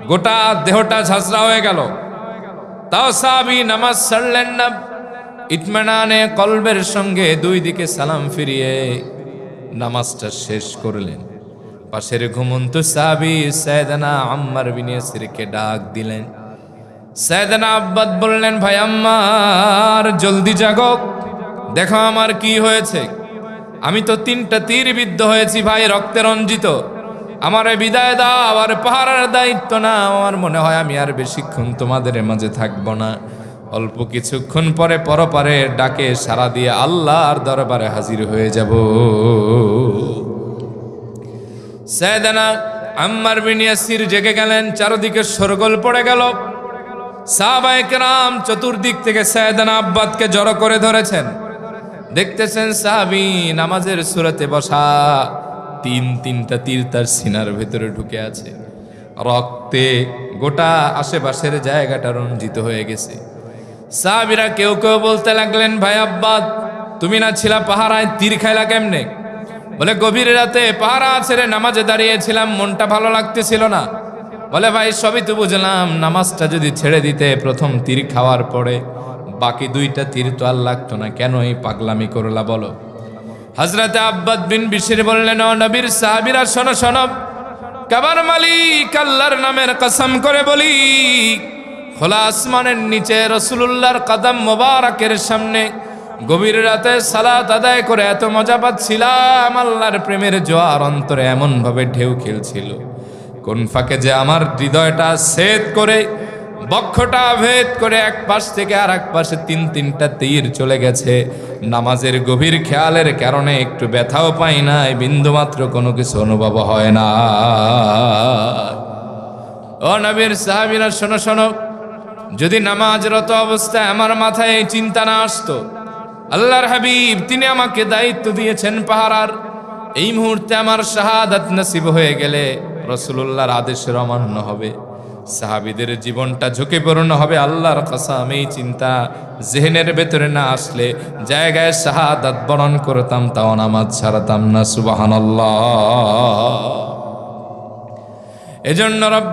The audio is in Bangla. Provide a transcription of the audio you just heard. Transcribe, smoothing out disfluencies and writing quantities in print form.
গোটা দেহটা ঝাঁঝরা হয়ে গেল, তাও সাহাবী নামাজ ছাড়লেন না। ইতমিনানে কলবের সঙ্গে দুই দিকে সালাম ফিরিয়ে নামাজটা শেষ করলেন। পাশের ঘুমন্ত সাহাবী সাইয়েদনা আম্মার বিন ইয়াসিরকে ডাক দিলেন। সাইয়েদনা আব্বাদ বললেন, ভাই আম্মার, জলদি জাগো, দেখো আমার কি হয়েছে। আমি তো 3টা তীর বিদ্ধ হয়েছি ভাই, রক্তে রঞ্জিত। আমার বিদায় দাও, আর পাহারার দায়িত্ব না। আমার মনে হয় আমি আর বেশিক্ষণ তোমাদের মাঝে থাকবো না। অল্প কিছুক্ষণ পরে পরপারে ডাকে সাড়া দিয়ে আল্লাহর দরবারে হাজির হয়ে যাব। সাইয়েদনা আম্মার বিন ইয়াসির জেগে গেলেন, চারদিকে শোরগোল পড়ে গেল। সাহাবায়ে কেরাম চতুর্দিক থেকে সাইয়েদনা আব্বাদকে জড়ো করে ধরেছেন। দেখতেছেন সাহাবী নামাজের সুরাতে বসা, 3টা তীর তার সিনার ভেতরে ঢুকে আছে। রক্তে গোটা আশেপাশের জায়গাটা রঞ্জিত হয়ে গেছে। সাহাবীরা কেউ কেউ বলতে লাগলেন, ভাই আব্বাদ, তুমি না ছিলা পাহারায়, তীর খাইলা কেমনে? বলে, গভীর রাতে পাহারা ছেড়ে নামাজে দাঁড়িয়েছিলাম, মনটা ভালো লাগতেছিল না। বলে, ভাই সবই তো বুঝলাম, নামাজটা যদি ছেড়ে দিতে প্রথম তীর খাওয়ার পরে বাকি 2টা তীর তো আর লাগতো না, কেন এই পাগলামি করলা বলো? হযরতে আব্বাদ বিন বিশির বললেন, ও নবীর সাহাবীরা, শোনো শোনো, কাবার মালিক আল্লাহর নামের কসম করে বলি, খোলা আসমানের নিচে রাসূলুল্লাহর কদম মোবারকের সামনে গভীর রাতে সালাত আদায় করে এত মজা পাচ্ছিলাম, আল্লাহর প্রেমের জোয়ার অন্তরে এমন ভাবে ঢেউ খেলছিল, কোন ফাঁকে যে আমার হৃদয়টা ছেদ করে, বক্ষটা ভেদ করে এক পাশ থেকে আর এক পাশে 3টা তীর চলে গেছে। নামাজের গভীর খেয়ালের কারণে একটু ব্যথাও পাই নাই, বিন্দুমাত্র কোনো কিছু অনুভব হয় না। ও নবীর সাহাবীরা, শোনো শোনো, যদি নামাজরত অবস্থায় আমার মাথায় এই চিন্তা না আসতো, আল্লাহর হাবিব তিনি আমাকে দায়িত্ব দিয়েছেন পাহারার, এই মুহূর্তে আমার শাহাদাত নসিব হয়ে গেলে রাসূলুল্লাহর আদেশের অমান্য হবে, সাহাবীদের জীবনটা ঝুঁকিপূর্ণ হবে। আল্লাহর কসম, এই চিন্তা জেহেনের ভেতরে না আসলে জায়গায় শাহাদাত বরণ করতাম, তাও নামাজ ছাড়তাম না। সুবহানাল্লাহ। এজন্য রব্ব